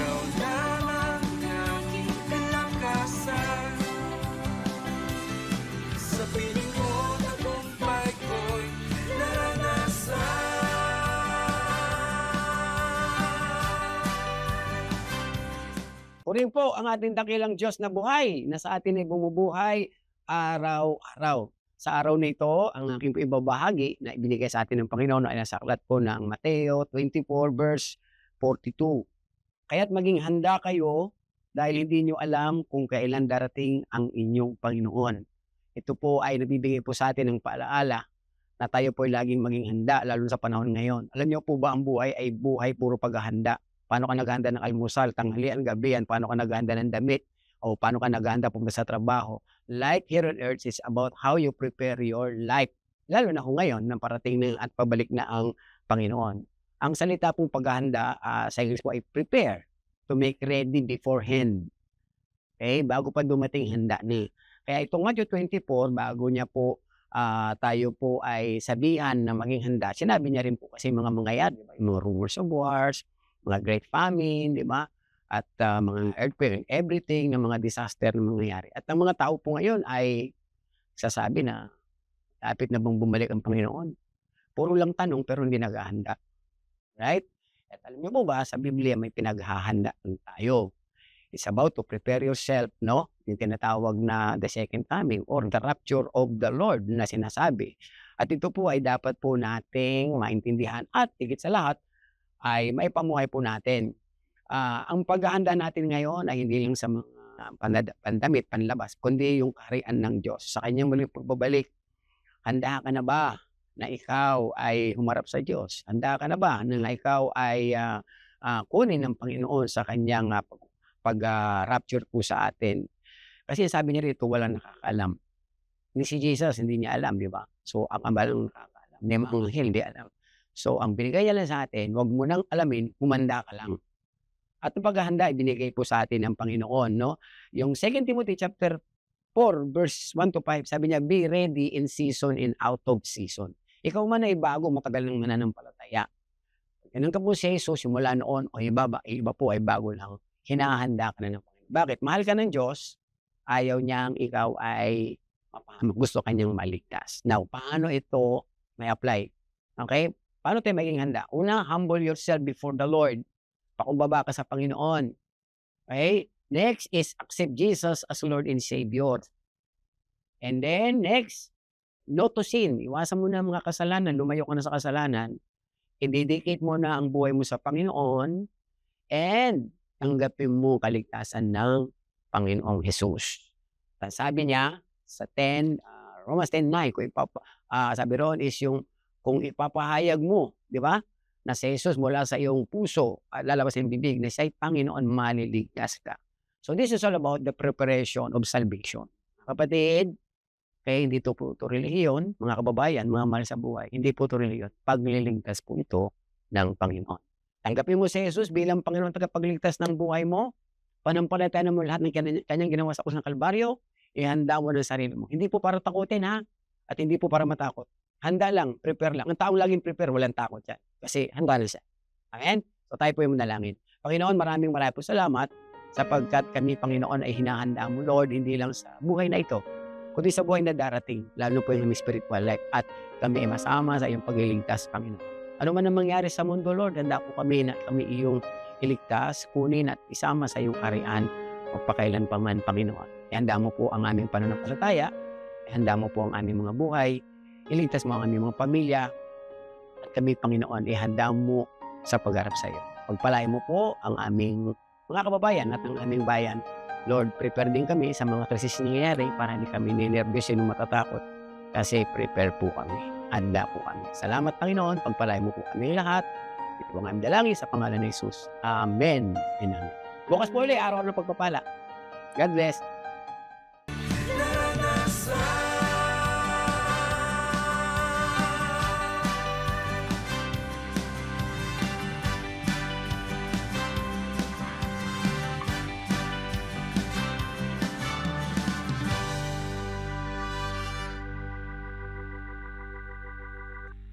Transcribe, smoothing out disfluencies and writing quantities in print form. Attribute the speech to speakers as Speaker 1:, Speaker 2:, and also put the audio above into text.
Speaker 1: ikaw lamang aking kalakasan. Sa piling ko, tagumpay ko'y naranasan.
Speaker 2: Purihin po ang ating dakilang Diyos na buhay na sa atin ay bumubuhay araw-araw. Sa araw na ito, ang aking ibabahagi na ibinigay sa atin ng Panginoon ay nasa aklat po ng Mateo 24 verse 42. Kaya't maging handa kayo dahil hindi nyo alam kung kailan darating ang inyong Panginoon. Ito po ay nabibigay po sa atin ng paalaala na tayo po ay laging maging handa lalo sa panahon ngayon. Alam niyo po ba ang buhay ay buhay puro paghahanda? Paano ka naghahanda ng almusal, tanghalian, gabihan, paano ka naghahanda ng damit, o paano ka naghahanda pumunta sa trabaho. Life here on earth is about how you prepare your life. Lalo na kung ngayon, nang parating na at pabalik na ang Panginoon. Ang salita pong paghahanda sa English po ay prepare, to make ready beforehand. Okay? Bago pa dumating, handa na. Kaya itong Matthew 24, bago niya po tayo po ay sabihan na maging handa, sinabi niya rin po kasi mga mangyayari, diba? Yung mga rumors of wars, mga great famine, di ba? At mga earthquake, everything, ng mga disaster na mangyayari. At ang mga tao po ngayon ay sasabi na lapit na bang bumalik ang Panginoon. Puro lang tanong pero hindi naghahanda. Right? At alam niyo po ba, sa Biblia may pinaghahanda tayo. It's about to prepare yourself, no? Yung tinatawag na the second coming or the rapture of the Lord na sinasabi. At ito po ay dapat po nating maintindihan at higit sa lahat, ay maipamuhay po natin. Ang paghahanda natin ngayon ay hindi lang sa mga pandamit, panlabas, kundi yung kaharian ng Diyos. Sa kanyang muling pagbabalik, handa ka na ba na ikaw ay humarap sa Diyos? Handa ka na ba na ikaw ay kunin ng Panginoon sa kanyang pag-rapture po sa atin? Kasi sabi niya rito, walang nakakaalam. Ni si Jesus, hindi niya alam, di ba? So, ang ambalang nakakaalam. Ni mga anghel, hindi alam. So, ang binigay niya lang sa atin, huwag mo nang alamin, humanda ka lang. At ang paghahanda, ibinigay po sa atin ng Panginoon, no? Yung 2 Timothy chapter 4, verse 1 to 5, sabi niya, be ready in season and out of season. Ikaw man ay bago, matagal ng mananampalataya. Ganun ka po si Jesus, simula noon, o iba po ay bago lang. Hinahanda ka na ng Panginoon. Bakit? Mahal ka ng Diyos, ayaw niyang ikaw ay mapahamak. Gusto kanyang maligtas. Now, paano ito may apply? Okay? Paano tayo maging handa? Una, humble yourself before the Lord. Pakumbaba ka sa Panginoon. Okay? Next is accept Jesus as Lord and Savior. And then, next, no to sin. Iwasan mo na ang mga kasalanan. Lumayo ka na sa kasalanan. I-dedicate mo na ang buhay mo sa Panginoon. And tanggapin mo kaligtasan ng Panginoong Jesus. Sabi niya sa Romans 10:9, sabi ron is yung kung ipapahayag mo, di ba, na si Jesus mula sa iyong puso at lalabas ng bibig na siya'y Panginoon, maliligtas ka. So this is all about the preparation of salvation. Kapatid, kaya hindi po ito relihiyon, mga kababayan, mga mahal sa buhay, hindi po ito relihiyon. Pagliligtas po ito ng Panginoon. Tanggapin mo si Jesus bilang Panginoon tagapagligtas ng buhay mo, panampalataya mo lahat ng kanyang ginawa sa krus ng Kalbaryo, ihanda mo ng sarili mo. Hindi po para takutin, ha? At hindi po para matakot. Handa lang, prepare lang. Ang taong laging prepare, walang takot yan. Kasi handa na siya. Amen? So tayo po yung manalangin. Panginoon, maraming po salamat sapagkat kami, Panginoon, ay hinahanda mo, Lord, hindi lang sa buhay na ito, kundi sa buhay na darating, lalo po yung spiritual life. At kami ay masama sa iyong pagliligtas, Panginoon. Ano man ang mangyari sa mundo, Lord, handa po kami na kami iyong iligtas, kunin at isama sa iyong karian magpakailan pa man, Panginoon. Ihanda mo po ang aming pananampalataya, ihanda mo po ang aming mga buhay, iligtas mo ang aming mga pamilya, at kami, Panginoon, ihanda mo sa pagharap sa iyo. Pagpalain mo po ang aming mga kababayan at ang aming bayan. Lord, prepare din kami sa mga krisis na nangyayari para hindi kami ninervyos o matatakot kasi prepare po kami. Handa po kami. Salamat, Panginoon. Pagpalain mo po kami lahat. Ito ang aming dalangin sa pangalan ni Jesus. Amen. Amen. Bukas po ulit, araw ng pagpapala. God bless.